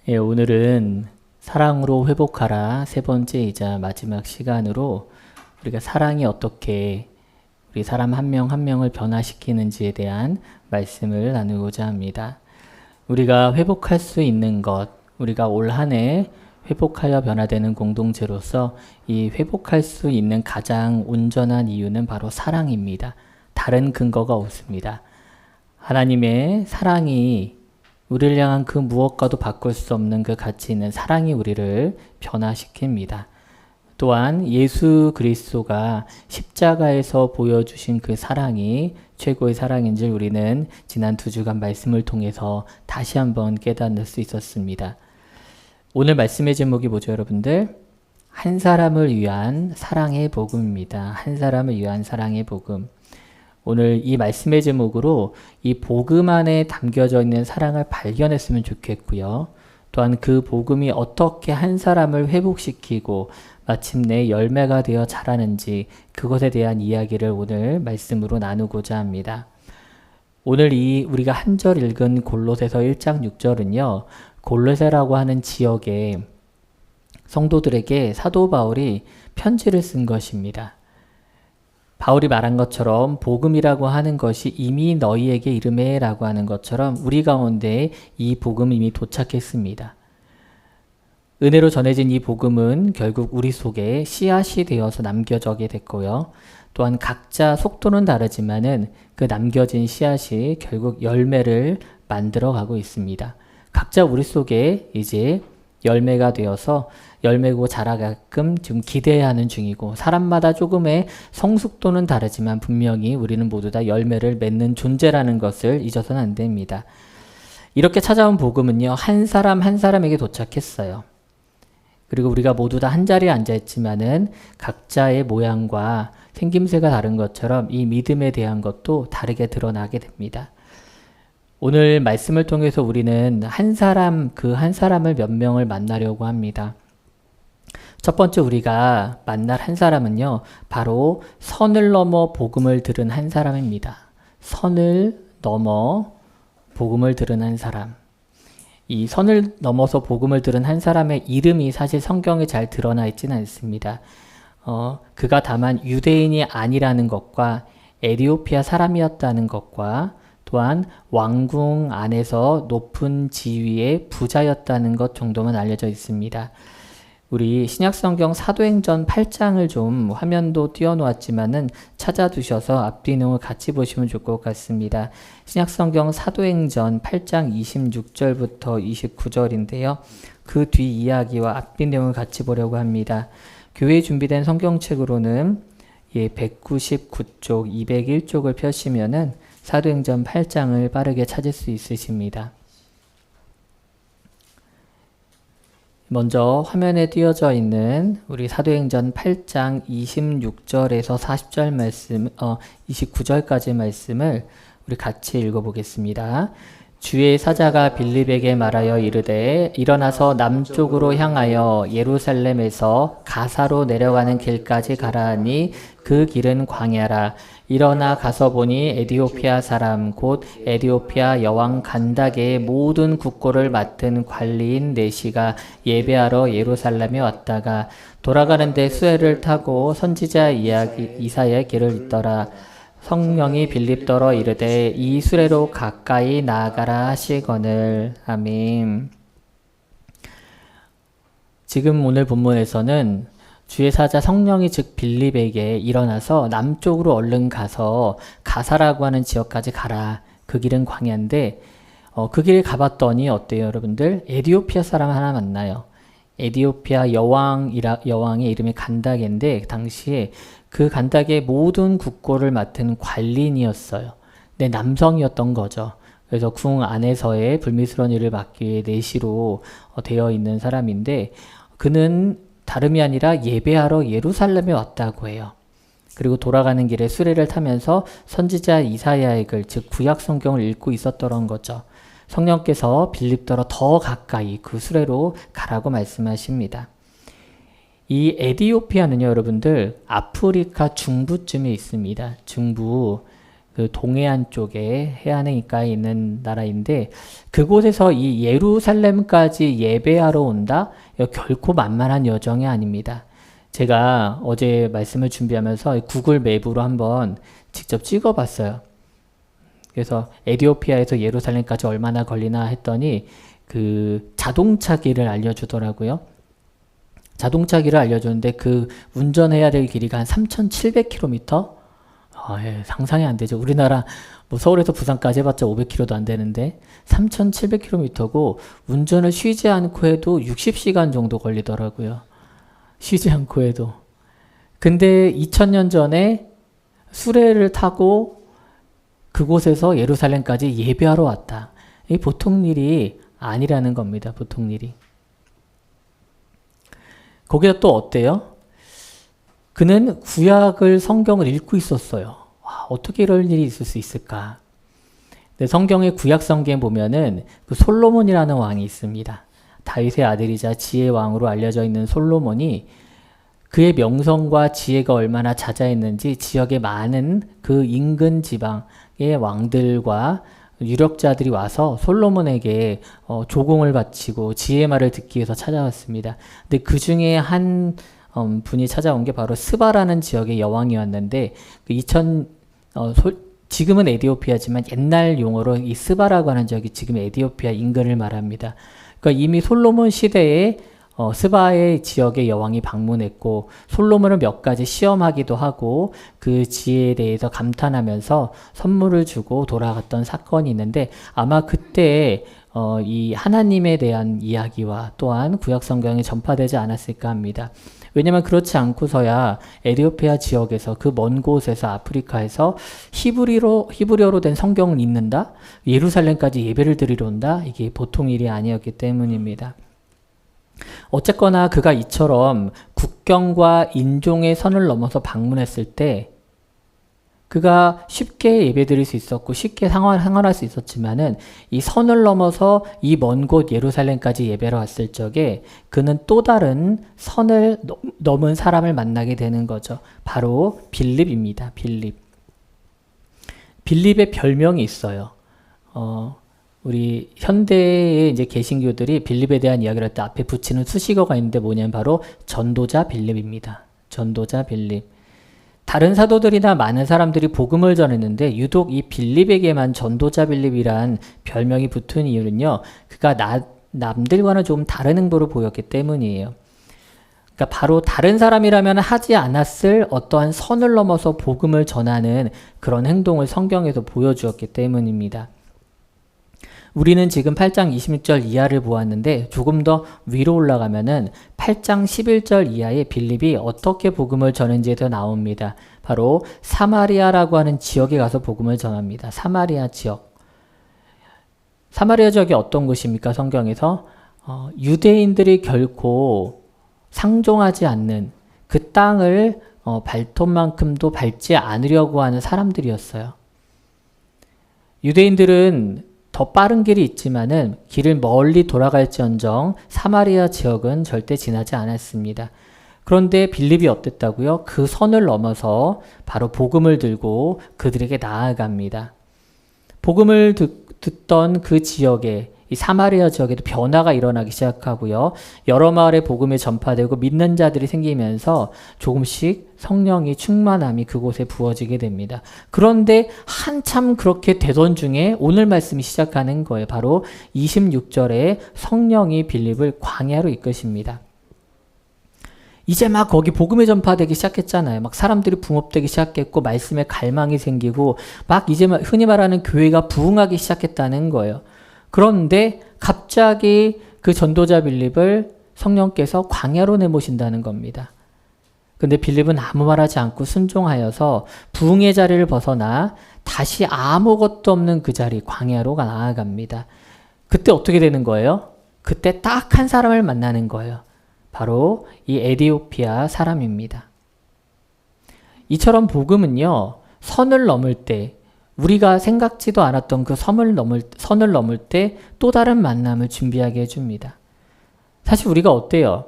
예, 오늘은 사랑으로 회복하라 세 번째이자 마지막 시간으로 우리가 사랑이 어떻게 우리 사람 한 명 한 명을 변화시키는지에 대한 말씀을 나누고자 합니다. 우리가 회복할 수 있는 것, 우리가 올 한 해 회복하여 변화되는 공동체로서 이 회복할 수 있는 가장 온전한 이유는 바로 사랑입니다. 다른 근거가 없습니다. 하나님의 사랑이 우리를 향한 그 무엇과도 바꿀 수 없는 그 가치 있는 사랑이 우리를 변화시킵니다. 또한 예수 그리스도가 십자가에서 보여주신 그 사랑이 최고의 사랑인 줄 우리는 지난 2주간 말씀을 통해서 다시 한번 깨닫을 수 있었습니다. 오늘 말씀의 제목이 뭐죠, 여러분들? 한 사람을 위한 사랑의 복음입니다. 한 사람을 위한 사랑의 복음. 오늘 이 말씀의 제목으로 이 복음 안에 담겨져 있는 사랑을 발견했으면 좋겠고요. 또한 그 복음이 어떻게 한 사람을 회복시키고 마침내 열매가 되어 자라는지 그것에 대한 이야기를 오늘 말씀으로 나누고자 합니다. 오늘 우리가 한 절 읽은 골로새서 1장 6절은요. 골로새라고 하는 지역의 성도들에게 사도 바울이 편지를 쓴 것입니다. 바울이 말한 것처럼 복음이라고 하는 것이 이미 너희에게 이르매 라고 하는 것처럼 우리 가운데 이 복음이 이미 도착했습니다. 은혜로 전해진 이 복음은 결국 우리 속에 씨앗이 되어서 남겨져게 됐고요. 또한 각자 속도는 다르지만은 그 남겨진 씨앗이 결국 열매를 만들어 가고 있습니다. 각자 우리 속에 이제 열매가 되어서 열매고 자라가끔 지금 기대하는 중이고 사람마다 조금의 성숙도는 다르지만 분명히 우리는 모두 다 열매를 맺는 존재라는 것을 잊어서는 안 됩니다. 이렇게 찾아온 복음은요. 한 사람 한 사람에게 도착했어요. 그리고 우리가 모두 다 한 자리에 앉아있지만은 각자의 모양과 생김새가 다른 것처럼 이 믿음에 대한 것도 다르게 드러나게 됩니다. 오늘 말씀을 통해서 우리는 한 사람을 몇 명을 만나려고 합니다. 첫 번째 우리가 만날 한 사람은요. 바로 선을 넘어 복음을 들은 한 사람입니다. 선을 넘어 복음을 들은 한 사람. 이 선을 넘어서 복음을 들은 한 사람의 이름이 사실 성경에 잘 드러나 있지는 않습니다. 그가 다만 유대인이 아니라는 것과 에티오피아 사람이었다는 것과 또한 왕궁 안에서 높은 지위의 부자였다는 것 정도만 알려져 있습니다. 우리 신약성경 사도행전 8장을 좀 화면도 띄워놓았지만은 찾아두셔서 앞뒤 내용을 같이 보시면 좋을 것 같습니다. 신약성경 사도행전 8장 26절부터 29절인데요. 그 뒤 이야기와 앞뒤 내용을 같이 보려고 합니다. 교회에 준비된 성경책으로는 199쪽, 201쪽을 펴시면은 사도행전 8장을 빠르게 찾을 수 있으십니다. 먼저 화면에 띄어져 있는 우리 사도행전 8장 26절에서 40절 말씀, 29절까지 말씀을 우리 같이 읽어보겠습니다. 주의 사자가 빌립에게 말하여 이르되 일어나서 남쪽으로 향하여 예루살렘에서 가사로 내려가는 길까지 가라 하니 그 길은 광야라. 일어나 가서 보니 에티오피아 사람 곧 에티오피아 여왕 간다게의 모든 국고를 맡은 관리인 네시가 예배하러 예루살렘에 왔다가 돌아가는데 수레를 타고 선지자 이사야의 길을 잇더라. 성령이 빌립더러 이르되 이 수레로 가까이 나아가라 하시거늘. 아멘. 지금 오늘 본문에서는 주의 사자 성령이 즉 빌립에게 일어나서 남쪽으로 얼른 가서 가사라고 하는 지역까지 가라. 그 길은 광야인데 그 길을 가봤더니 어때요, 여러분들? 에티오피아 사람 하나 만나요. 에티오피아 여왕의 이름이 간다게인데 당시에 그 간다게의 모든 국고를 맡은 관리인이었어요. 네, 남성이었던 거죠. 그래서 궁 안에서의 불미스러운 일을 막기 위해 내시로 되어 있는 사람인데 그는 다름이 아니라 예배하러 예루살렘에 왔다고 해요. 그리고 돌아가는 길에 수레를 타면서 선지자 이사야의 글, 즉 구약 성경을 읽고 있었던 거죠. 성령께서 빌립더러 더 가까이 그 수레로 가라고 말씀하십니다. 이 에티오피아는요, 여러분들 아프리카 중부쯤에 있습니다. 중부. 그 동해안 쪽에 해안가에 있는 나라인데 그곳에서 이 예루살렘까지 예배하러 온다? 이거 결코 만만한 여정이 아닙니다. 제가 어제 말씀을 준비하면서 구글 맵으로 한번 직접 찍어봤어요. 그래서 에티오피아에서 예루살렘까지 얼마나 걸리나 했더니 그 자동차 길을 알려주더라고요. 자동차 길을 알려주는데 그 운전해야 될 길이가 한 3,700km? 예, 상상이 안 되죠. 우리나라 뭐 서울에서 부산까지 해봤자 500km도 안 되는데 3,700km고 운전을 쉬지 않고 해도 60시간 정도 걸리더라고요. 쉬지 않고 해도. 근데 2000년 전에 수레를 타고 그곳에서 예루살렘까지 예배하러 왔다. 이 보통 일이 아니라는 겁니다. 보통 일이. 거기다 또 어때요? 그는 구약을 성경을 읽고 있었어요. 와, 어떻게 이럴 일이 있을 수 있을까? 근데 성경의 구약 성경에 보면은 그 솔로몬이라는 왕이 있습니다. 다윗의 아들이자 지혜의 왕으로 알려져 있는 솔로몬이 그의 명성과 지혜가 얼마나 자자했는지 지역의 많은 그 인근 지방의 왕들과 유력자들이 와서 솔로몬에게 조공을 바치고 지혜의 말을 듣기 위해서 찾아왔습니다. 근데 그 중에 한 분이 찾아온 게 바로 스바라는 지역의 여왕이었는데 지금은 에티오피아지만 옛날 용어로 이 스바라고 하는 지역이 지금 에티오피아 인근을 말합니다. 그러니까 이미 솔로몬 시대에 스바의 지역의 여왕이 방문했고 솔로몬을 몇 가지 시험하기도 하고 그 지혜에 대해서 감탄하면서 선물을 주고 돌아갔던 사건이 있는데 아마 그때 이 하나님에 대한 이야기와 또한 구약 성경에 전파되지 않았을까 합니다. 왜냐면 그렇지 않고서야 에티오피아 지역에서 그 먼 곳에서 아프리카에서 히브리어로 된 성경을 읽는다? 예루살렘까지 예배를 드리러 온다? 이게 보통 일이 아니었기 때문입니다. 어쨌거나 그가 이처럼 국경과 인종의 선을 넘어서 방문했을 때 그가 쉽게 예배드릴 수 있었고 쉽게 생활할 수 있었지만은 이 선을 넘어서 이 먼 곳 예루살렘까지 예배를 왔을 적에 그는 또 다른 선을 넘은 사람을 만나게 되는 거죠. 바로 빌립입니다. 빌립의 별명이 있어요. 우리 현대의 이제 개신교들이 빌립에 대한 이야기를 할 때 앞에 붙이는 수식어가 있는데 뭐냐면 바로 전도자 빌립입니다. 전도자 빌립. 다른 사도들이나 많은 사람들이 복음을 전했는데 유독 이 빌립에게만 전도자 빌립이란 별명이 붙은 이유는요. 그가 남들과는 좀 다른 행보를 보였기 때문이에요. 그러니까 바로 다른 사람이라면 하지 않았을 어떠한 선을 넘어서 복음을 전하는 그런 행동을 성경에서 보여주었기 때문입니다. 우리는 지금 8장 26절 이하를 보았는데 조금 더 위로 올라가면은 8장 11절 이하에 빌립이 어떻게 복음을 전했는지도 나옵니다. 바로 사마리아라고 하는 지역에 가서 복음을 전합니다. 사마리아 지역. 사마리아 지역이 어떤 곳입니까? 성경에서 유대인들이 결코 상종하지 않는 그 땅을 발톱만큼도 밟지 않으려고 하는 사람들이었어요. 유대인들은 더 빠른 길이 있지만은 길을 멀리 돌아갈지언정 사마리아 지역은 절대 지나지 않았습니다. 그런데 빌립이 어땠다고요? 그 선을 넘어서 바로 복음을 들고 그들에게 나아갑니다. 복음을 듣던 그 지역에 이 사마리아 지역에도 변화가 일어나기 시작하고요. 여러 마을에 복음이 전파되고 믿는 자들이 생기면서 조금씩 성령이 충만함이 그곳에 부어지게 됩니다. 그런데 한참 그렇게 되던 중에 오늘 말씀이 시작하는 거예요. 바로 26절에 성령이 빌립을 광야로 이끄십니다. 이제 막 거기 복음이 전파되기 시작했잖아요. 막 사람들이 붕업되기 시작했고 말씀에 갈망이 생기고 막 이제 흔히 말하는 교회가 부흥하기 시작했다는 거예요. 그런데 갑자기 그 전도자 빌립을 성령께서 광야로 내모신다는 겁니다. 근데 빌립은 아무 말하지 않고 순종하여서 부흥의 자리를 벗어나 다시 아무것도 없는 그 자리 광야로 나아갑니다. 그때 어떻게 되는 거예요? 그때 딱 한 사람을 만나는 거예요. 바로 이 에티오피아 사람입니다. 이처럼 복음은요, 선을 넘을 때 우리가 생각지도 않았던 그 선을 넘을 때 또 다른 만남을 준비하게 해줍니다. 사실 우리가 어때요?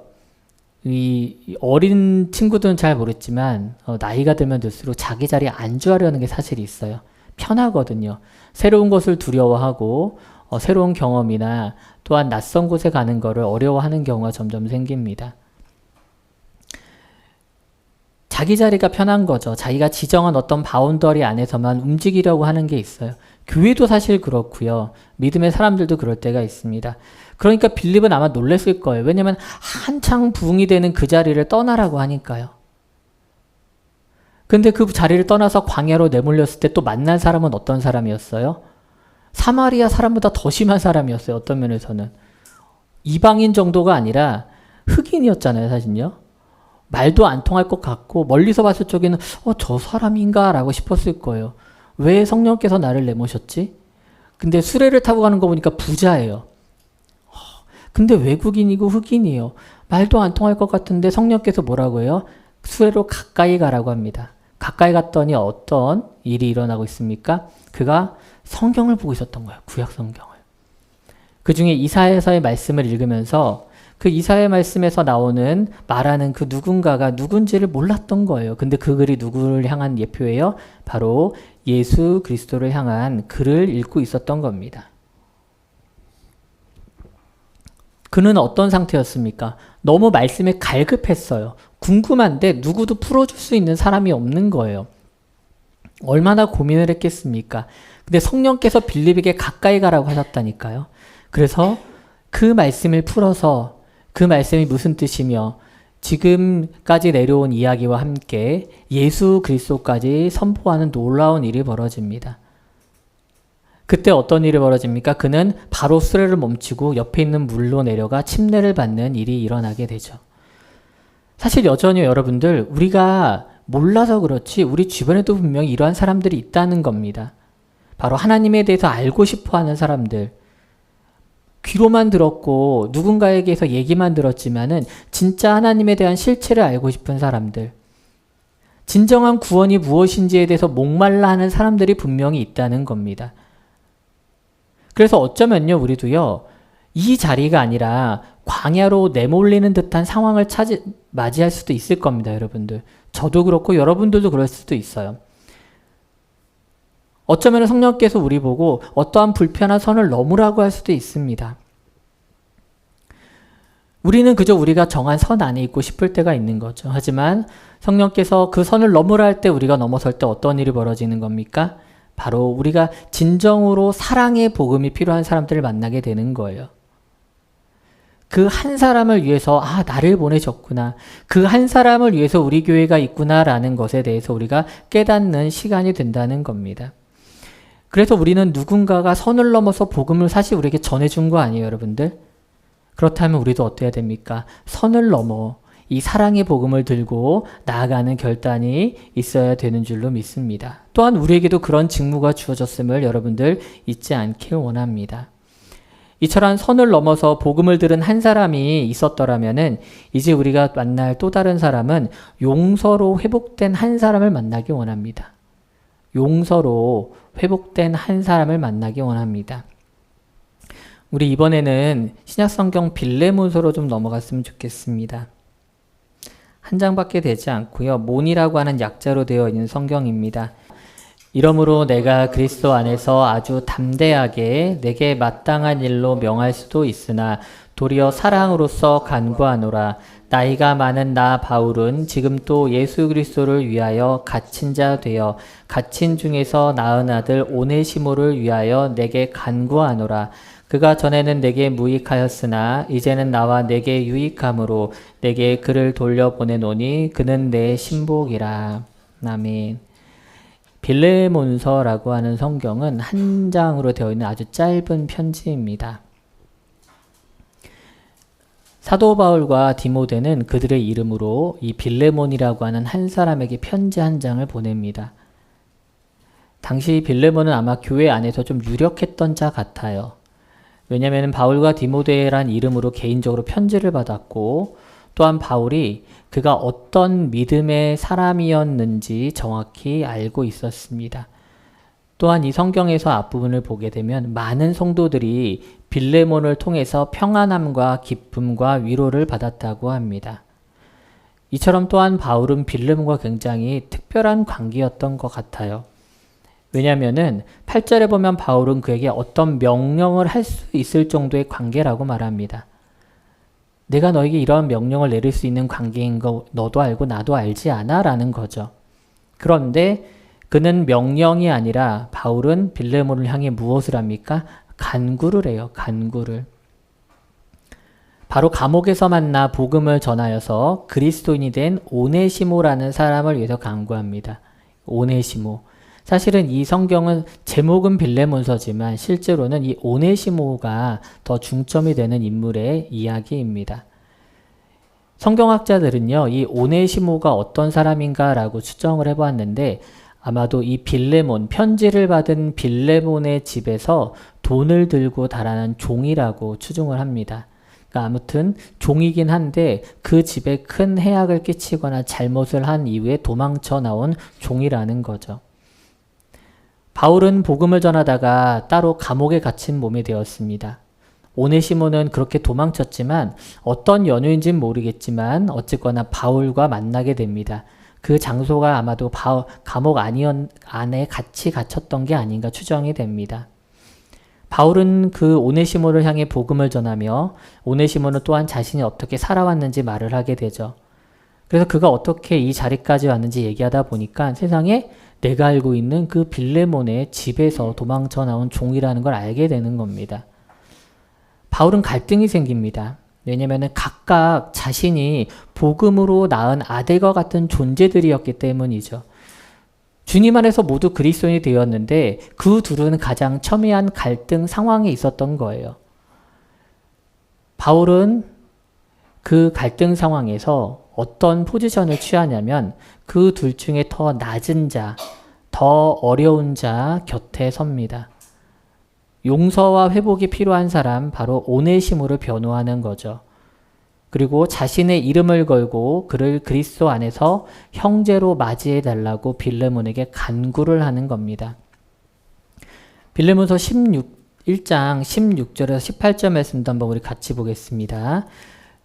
이 어린 친구들은 잘 모르지만 나이가 들면 들수록 자기 자리에 안주하려는 게 사실 있어요. 편하거든요. 새로운 것을 두려워하고 새로운 경험이나 또한 낯선 곳에 가는 것을 어려워하는 경우가 점점 생깁니다. 자기 자리가 편한 거죠. 자기가 지정한 어떤 바운더리 안에서만 움직이려고 하는 게 있어요. 교회도 사실 그렇고요. 믿음의 사람들도 그럴 때가 있습니다. 그러니까 빌립은 아마 놀랐을 거예요. 왜냐하면 한창 부흥이 되는 그 자리를 떠나라고 하니까요. 근데 그 자리를 떠나서 광야로 내몰렸을 때 또 만난 사람은 어떤 사람이었어요? 사마리아 사람보다 더 심한 사람이었어요. 어떤 면에서는. 이방인 정도가 아니라 흑인이었잖아요. 사실요. 말도 안 통할 것 같고 멀리서 봤을 적에는 저 사람인가? 라고 싶었을 거예요. 왜 성령께서 나를 내모셨지? 근데 수레를 타고 가는 거 보니까 부자예요. 근데 외국인이고 흑인이에요. 말도 안 통할 것 같은데 성령께서 뭐라고 해요? 수레로 가까이 가라고 합니다. 가까이 갔더니 어떤 일이 일어나고 있습니까? 그가 성경을 보고 있었던 거예요. 구약 성경을. 그 중에 이사야서의 말씀을 읽으면서 그 이사야 말씀에서 나오는 말하는 그 누군가가 누군지를 몰랐던 거예요. 근데 그 글이 누구를 향한 예표예요? 바로 예수 그리스도를 향한 글을 읽고 있었던 겁니다. 그는 어떤 상태였습니까? 너무 말씀에 갈급했어요. 궁금한데 누구도 풀어줄 수 있는 사람이 없는 거예요. 얼마나 고민을 했겠습니까? 근데 성령께서 빌립에게 가까이 가라고 하셨다니까요. 그래서 그 말씀을 풀어서 그 말씀이 무슨 뜻이며 지금까지 내려온 이야기와 함께 예수 그리스도까지 선포하는 놀라운 일이 벌어집니다. 그때 어떤 일이 벌어집니까? 그는 바로 수레를 멈추고 옆에 있는 물로 내려가 침례를 받는 일이 일어나게 되죠. 사실 여전히 여러분들 우리가 몰라서 그렇지 우리 주변에도 분명히 이러한 사람들이 있다는 겁니다. 바로 하나님에 대해서 알고 싶어하는 사람들. 귀로만 들었고 누군가에게서 얘기만 들었지만은 진짜 하나님에 대한 실체를 알고 싶은 사람들. 진정한 구원이 무엇인지에 대해서 목말라 하는 사람들이 분명히 있다는 겁니다. 그래서 어쩌면요 우리도요 이 자리가 아니라 광야로 내몰리는 듯한 상황을 맞이할 수도 있을 겁니다. 여러분들. 저도 그렇고 여러분들도 그럴 수도 있어요. 어쩌면 성령께서 우리 보고 어떠한 불편한 선을 넘으라고 할 수도 있습니다. 우리는 그저 우리가 정한 선 안에 있고 싶을 때가 있는 거죠. 하지만 성령께서 그 선을 넘으라 할 때 우리가 넘어설 때 어떤 일이 벌어지는 겁니까? 바로 우리가 진정으로 사랑의 복음이 필요한 사람들을 만나게 되는 거예요. 그 한 사람을 위해서 나를 보내셨구나. 그 한 사람을 위해서 우리 교회가 있구나라는 것에 대해서 우리가 깨닫는 시간이 된다는 겁니다. 그래서 우리는 누군가가 선을 넘어서 복음을 사실 우리에게 전해준 거 아니에요, 여러분들? 그렇다면 우리도 어때야 됩니까? 선을 넘어 이 사랑의 복음을 들고 나아가는 결단이 있어야 되는 줄로 믿습니다. 또한 우리에게도 그런 직무가 주어졌음을 여러분들 잊지 않길 원합니다. 이처럼 선을 넘어서 복음을 들은 한 사람이 있었더라면은 이제 우리가 만날 또 다른 사람은 용서로 회복된 한 사람을 만나기 원합니다. 용서로 회복된 한 사람을 만나기 원합니다. 우리 이번에는 신약성경 빌레몬서로 좀 넘어갔으면 좋겠습니다. 한 장밖에 되지 않고요. 몬이라고 하는 약자로 되어 있는 성경입니다. 이러므로 내가 그리스도 안에서 아주 담대하게 내게 마땅한 일로 명할 수도 있으나 도리어 사랑으로서 간구하노라. 나이가 많은 나 바울은 지금 또 예수 그리스도를 위하여 갇힌 자 되어 갇힌 중에서 낳은 아들 오네시모를 위하여 내게 간구하노라. 그가 전에는 내게 무익하였으나 이제는 나와 내게 유익함으로 내게 그를 돌려보내노니 그는 내 신복이라. 아멘. 빌레몬서라고 하는 성경은 한 장으로 되어 있는 아주 짧은 편지입니다. 사도 바울과 디모데는 그들의 이름으로 이 빌레몬이라고 하는 한 사람에게 편지 한 장을 보냅니다. 당시 빌레몬은 아마 교회 안에서 좀 유력했던 자 같아요. 왜냐하면 바울과 디모데란 이름으로 개인적으로 편지를 받았고 또한 바울이 그가 어떤 믿음의 사람이었는지 정확히 알고 있었습니다. 또한 이 성경에서 앞부분을 보게 되면 많은 성도들이 빌레몬을 통해서 평안함과 기쁨과 위로를 받았다고 합니다. 이처럼 또한 바울은 빌레몬과 굉장히 특별한 관계였던 것 같아요. 왜냐하면은 8절에 보면 바울은 그에게 어떤 명령을 할 수 있을 정도의 관계라고 말합니다. 내가 너에게 이러한 명령을 내릴 수 있는 관계인 거 너도 알고 나도 알지 않아? 라는 거죠. 그런데 그는 명령이 아니라 바울은 빌레몬을 향해 무엇을 합니까? 간구를 해요. 간구를. 바로 감옥에서 만나 복음을 전하여서 그리스도인이 된 오네시모라는 사람을 위해서 간구합니다. 오네시모. 사실은 이 성경은 제목은 빌레몬서지만 실제로는 이 오네시모가 더 중점이 되는 인물의 이야기입니다. 성경학자들은요, 이 오네시모가 어떤 사람인가라고 추정을 해보았는데 아마도 이 빌레몬, 편지를 받은 빌레몬의 집에서 돈을 들고 달아난 종이라고 추정을 합니다. 그러니까 아무튼 종이긴 한데 그 집에 큰 해악을 끼치거나 잘못을 한 이후에 도망쳐 나온 종이라는 거죠. 바울은 복음을 전하다가 따로 감옥에 갇힌 몸이 되었습니다. 오네시모는 그렇게 도망쳤지만 어떤 연유인지는 모르겠지만 어쨌거나 바울과 만나게 됩니다. 그 장소가 아마도 감옥 안에 같이 갇혔던 게 아닌가 추정이 됩니다. 바울은 그 오네시모를 향해 복음을 전하며 오네시모는 또한 자신이 어떻게 살아왔는지 말을 하게 되죠. 그래서 그가 어떻게 이 자리까지 왔는지 얘기하다 보니까 세상에 내가 알고 있는 그 빌레몬의 집에서 도망쳐 나온 종이라는 걸 알게 되는 겁니다. 바울은 갈등이 생깁니다. 왜냐하면 각각 자신이 복음으로 낳은 아들과 같은 존재들이었기 때문이죠. 주님 안에서 모두 그리스도인이 되었는데 그 둘은 가장 첨예한 갈등 상황에 있었던 거예요. 바울은 그 갈등 상황에서 어떤 포지션을 취하냐면 그 둘 중에 더 낮은 자, 더 어려운 자 곁에 섭니다. 용서와 회복이 필요한 사람, 바로 오네시모를 변호하는 거죠. 그리고 자신의 이름을 걸고 그를 그리스도 안에서 형제로 맞이해달라고 빌레몬에게 간구를 하는 겁니다. 빌레몬서 1장 16절에서 18절 말씀도 한번 우리 같이 보겠습니다.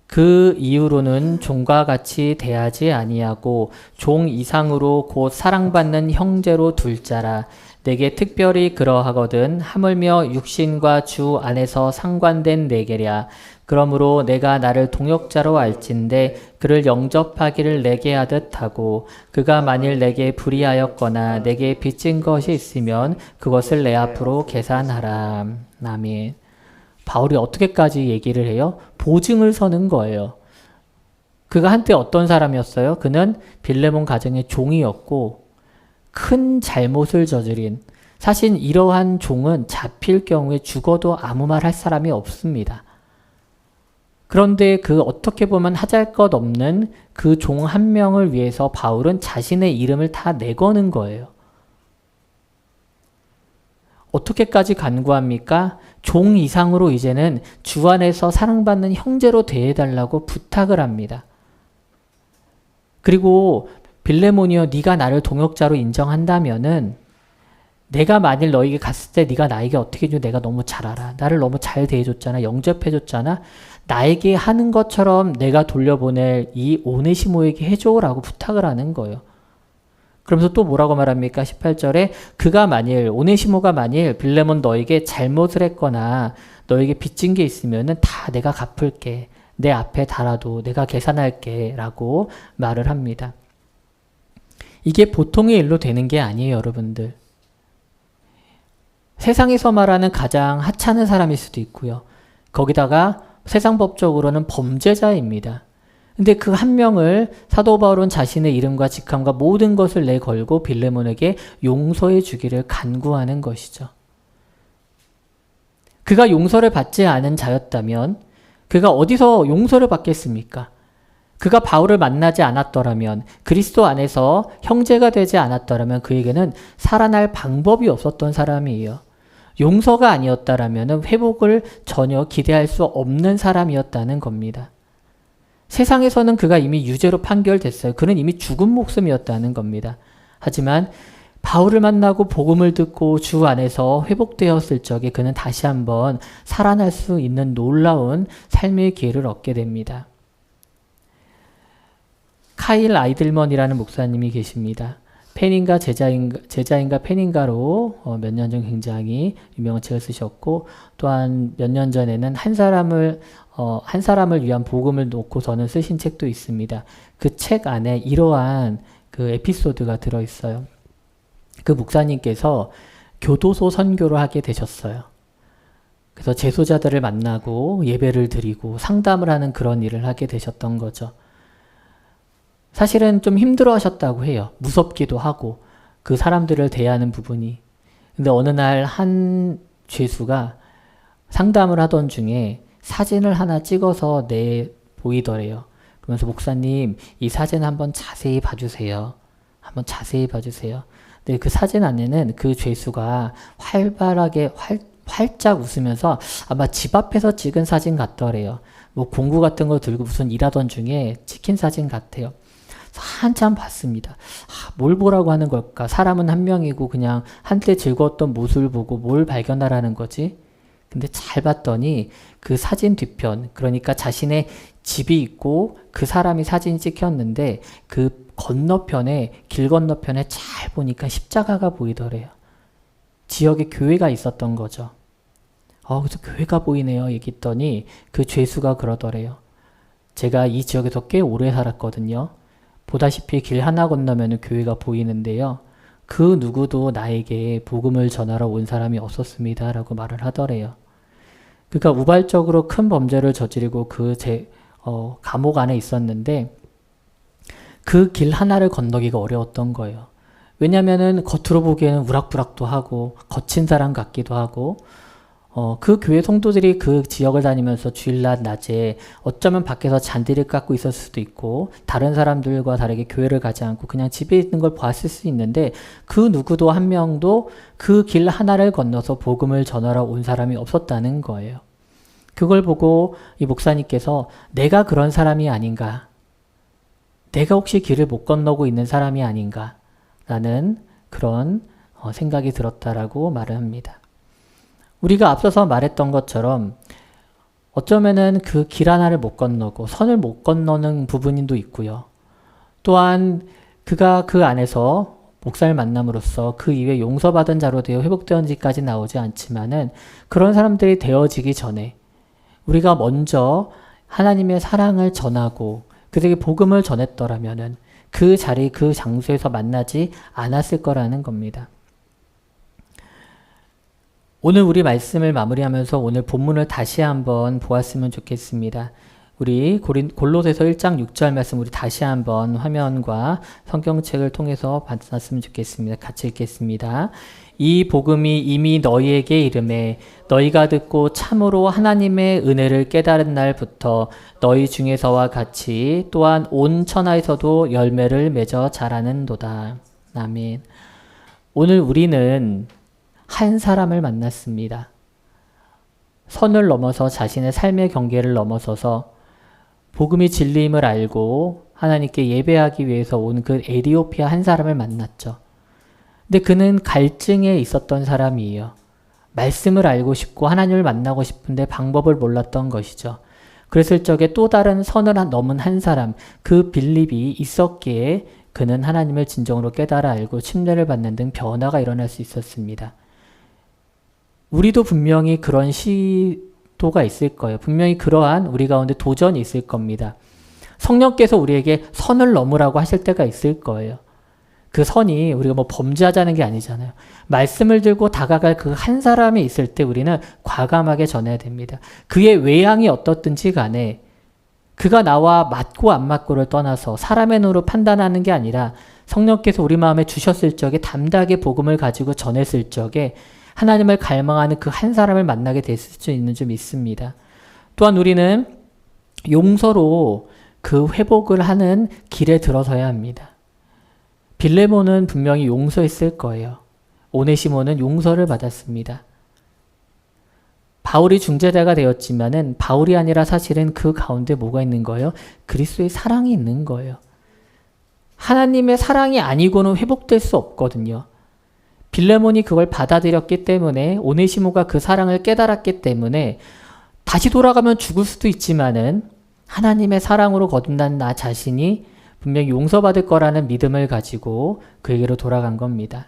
그 이후로는 종과 같이 대하지 아니하고 종 이상으로 곧 사랑받는 형제로 둘 자라. 내게 특별히 그러하거든 하물며 육신과 주 안에서 상관된 내게랴. 그러므로 내가 나를 동역자로 알진대 그를 영접하기를 내게 하듯 하고 그가 만일 내게 불의하였거나 내게 빚진 것이 있으면 그것을 내 앞으로 계산하라. 아멘. 바울이 어떻게까지 얘기를 해요? 보증을 서는 거예요. 그가 한때 어떤 사람이었어요? 그는 빌레몬 가정의 종이었고 큰 잘못을 저지른, 사실 이러한 종은 잡힐 경우에 죽어도 아무 말 할 사람이 없습니다. 그런데 그 어떻게 보면 하잘것없는 그 종 한 명을 위해서 바울은 자신의 이름을 다 내거는 거예요. 어떻게까지 간구합니까? 종 이상으로 이제는 주 안에서 사랑받는 형제로 대해달라고 부탁을 합니다. 그리고 빌레몬이여 네가 나를 동역자로 인정한다면은 내가 만일 너에게 갔을 때 네가 나에게 어떻게 해줘? 내가 너무 잘 알아. 나를 너무 잘 대해줬잖아. 영접해줬잖아. 나에게 하는 것처럼 내가 돌려보낼 이 오네시모에게 해줘라고 부탁을 하는 거예요. 그러면서 또 뭐라고 말합니까? 18절에 그가 만일, 오네시모가 만일 빌레몬 너에게 잘못을 했거나 너에게 빚진 게 있으면은 다 내가 갚을게. 내 앞에 달아도 내가 계산할게 라고 말을 합니다. 이게 보통의 일로 되는 게 아니에요, 여러분들. 세상에서 말하는 가장 하찮은 사람일 수도 있고요. 거기다가 세상 법적으로는 범죄자입니다. 근데 그 한 명을 사도 바울은 자신의 이름과 직함과 모든 것을 내걸고 빌레몬에게 용서해 주기를 간구하는 것이죠. 그가 용서를 받지 않은 자였다면 그가 어디서 용서를 받겠습니까? 그가 바울을 만나지 않았더라면, 그리스도 안에서 형제가 되지 않았더라면 그에게는 살아날 방법이 없었던 사람이에요. 용서가 아니었다라면 회복을 전혀 기대할 수 없는 사람이었다는 겁니다. 세상에서는 그가 이미 유죄로 판결됐어요. 그는 이미 죽은 목숨이었다는 겁니다. 하지만 바울을 만나고 복음을 듣고 주 안에서 회복되었을 적에 그는 다시 한번 살아날 수 있는 놀라운 삶의 기회를 얻게 됩니다. 카일 아이들먼이라는 목사님이 계십니다. 팬인가 제자인가 팬인가로 몇 년 전 굉장히 유명한 책을 쓰셨고, 또한 몇 년 전에는 한 사람을 위한 복음을 놓고서는 쓰신 책도 있습니다. 그 책 안에 이러한 그 에피소드가 들어있어요. 그 목사님께서 교도소 선교를 하게 되셨어요. 그래서 재소자들을 만나고 예배를 드리고 상담을 하는 그런 일을 하게 되셨던 거죠. 사실은 좀 힘들어 하셨다고 해요. 무섭기도 하고 그 사람들을 대하는 부분이. 근데 어느 날 한 죄수가 상담을 하던 중에 사진을 하나 찍어서 보이더래요. 그러면서 목사님, 이 사진 한번 자세히 봐주세요. 한번 자세히 봐주세요. 근데 그 사진 안에는 그 죄수가 활발하게 활짝 웃으면서 아마 집 앞에서 찍은 사진 같더래요. 뭐 공구 같은 거 들고 무슨 일하던 중에 찍힌 사진 같아요. 한참 봤습니다. 뭘 보라고 하는 걸까? 사람은 한 명이고 그냥 한때 즐거웠던 모습을 보고 뭘 발견하라는 거지? 근데 잘 봤더니 그 사진 뒤편, 그러니까 자신의 집이 있고 그 사람이 사진이 찍혔는데 그 건너편에, 길 건너편에 잘 보니까 십자가가 보이더래요. 지역에 교회가 있었던 거죠. 그래서 교회가 보이네요. 얘기했더니 그 죄수가 그러더래요. 제가 이 지역에서 꽤 오래 살았거든요. 보다시피 길 하나 건너면 교회가 보이는데요. 그 누구도 나에게 복음을 전하러 온 사람이 없었습니다. 라고 말을 하더래요. 그러니까 우발적으로 큰 범죄를 저지르고 감옥 안에 있었는데 그 길 하나를 건너기가 어려웠던 거예요. 왜냐면은 겉으로 보기에는 우락부락도 하고 거친 사람 같기도 하고 그 교회 성도들이 그 지역을 다니면서 주일날 낮에 어쩌면 밖에서 잔디를 깎고 있었을 수도 있고 다른 사람들과 다르게 교회를 가지 않고 그냥 집에 있는 걸 봤을 수 있는데 그 누구도 한 명도 그 길 하나를 건너서 복음을 전하러 온 사람이 없었다는 거예요. 그걸 보고 이 목사님께서 내가 그런 사람이 아닌가, 내가 혹시 길을 못 건너고 있는 사람이 아닌가 라는 그런 생각이 들었다라고 말을 합니다. 우리가 앞서서 말했던 것처럼 어쩌면은 그 길 하나를 못 건너고 선을 못 건너는 부분도 있고요. 또한 그가 그 안에서 목사를 만남으로써 그 이후에 용서받은 자로 되어 회복되었는지까지 나오지 않지만은 그런 사람들이 되어지기 전에 우리가 먼저 하나님의 사랑을 전하고 그들에게 복음을 전했더라면은 그 자리, 그 장소에서 만나지 않았을 거라는 겁니다. 오늘 우리 말씀을 마무리하면서 오늘 본문을 다시 한번 보았으면 좋겠습니다. 우리 골로새서 1장 6절 말씀 우리 다시 한번 화면과 성경책을 통해서 봤으면 좋겠습니다. 같이 읽겠습니다. 이 복음이 이미 너희에게 이르매 너희가 듣고 참으로 하나님의 은혜를 깨달은 날부터 너희 중에서와 같이 또한 온 천하에서도 열매를 맺어 자라는도다. 아멘. 오늘 우리는 한 사람을 만났습니다. 선을 넘어서 자신의 삶의 경계를 넘어서서 복음이 진리임을 알고 하나님께 예배하기 위해서 온 그 에티오피아 한 사람을 만났죠. 근데 그는 갈증에 있었던 사람이에요. 말씀을 알고 싶고 하나님을 만나고 싶은데 방법을 몰랐던 것이죠. 그랬을 적에 또 다른 선을 넘은 한 사람, 그 빌립이 있었기에 그는 하나님을 진정으로 깨달아 알고 침례를 받는 등 변화가 일어날 수 있었습니다. 우리도 분명히 그런 시도가 있을 거예요. 분명히 그러한 우리 가운데 도전이 있을 겁니다. 성령께서 우리에게 선을 넘으라고 하실 때가 있을 거예요. 그 선이 우리가 뭐 범죄하자는 게 아니잖아요. 말씀을 들고 다가갈 그 한 사람이 있을 때 우리는 과감하게 전해야 됩니다. 그의 외향이 어떻든지 간에 그가 나와 맞고 안 맞고를 떠나서 사람의 눈으로 판단하는 게 아니라 성령께서 우리 마음에 주셨을 적에 담대하게 복음을 가지고 전했을 적에 하나님을 갈망하는 그 한 사람을 만나게 됐을 수 있는 점 있습니다. 또한 우리는 용서로 그 회복을 하는 길에 들어서야 합니다. 빌레몬은 분명히 용서했을 거예요. 오네시모는 용서를 받았습니다. 바울이 중재자가 되었지만은 바울이 아니라 사실은 그 가운데 뭐가 있는 거예요? 그리스도의 사랑이 있는 거예요. 하나님의 사랑이 아니고는 회복될 수 없거든요. 빌레몬이 그걸 받아들였기 때문에 오네시모가 그 사랑을 깨달았기 때문에 다시 돌아가면 죽을 수도 있지만은 하나님의 사랑으로 거듭난 나 자신이 분명히 용서받을 거라는 믿음을 가지고 그에게로 돌아간 겁니다.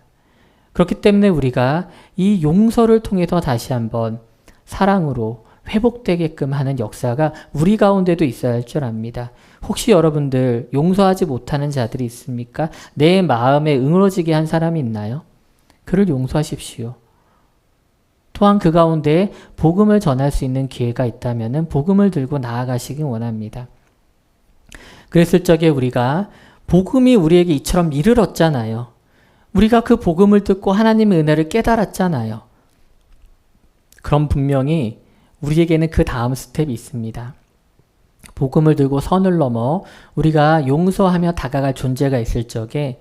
그렇기 때문에 우리가 이 용서를 통해서 다시 한번 사랑으로 회복되게끔 하는 역사가 우리 가운데도 있어야 할 줄 압니다. 혹시 여러분들 용서하지 못하는 자들이 있습니까? 내 마음에 응어러지게 한 사람이 있나요? 그를 용서하십시오. 또한 그 가운데 복음을 전할 수 있는 기회가 있다면 복음을 들고 나아가시기 원합니다. 그랬을 적에 우리가 복음이 우리에게 이처럼 일을 얻잖아요. 우리가 그 복음을 듣고 하나님의 은혜를 깨달았잖아요. 그럼 분명히 우리에게는 그 다음 스텝이 있습니다. 복음을 들고 선을 넘어 우리가 용서하며 다가갈 존재가 있을 적에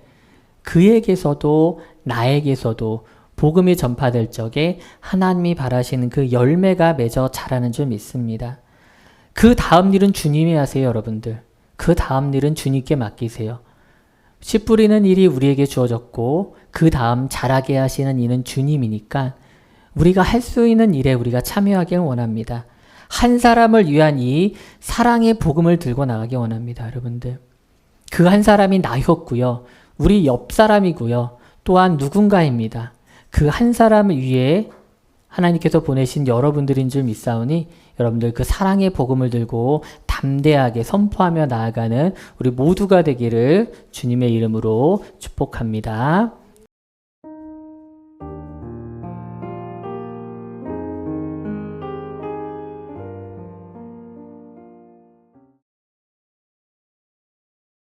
그에게서도 나에게서도 복음이 전파될 적에 하나님이 바라시는 그 열매가 맺어 자라는 줄 믿습니다. 그 다음 일은 주님이 하세요, 여러분들. 그 다음 일은 주님께 맡기세요. 씨 뿌리는 일이 우리에게 주어졌고 그 다음 자라게 하시는 이는 주님이니까 우리가 할 수 있는 일에 우리가 참여하길 원합니다. 한 사람을 위한 이 사랑의 복음을 들고 나가기 원합니다, 여러분들. 그 한 사람이 나였고요. 우리 옆 사람이고요. 또한 누군가입니다. 그 한 사람을 위해 하나님께서 보내신 여러분들인 줄 믿사오니 여러분들 그 사랑의 복음을 들고 담대하게 선포하며 나아가는 우리 모두가 되기를 주님의 이름으로 축복합니다.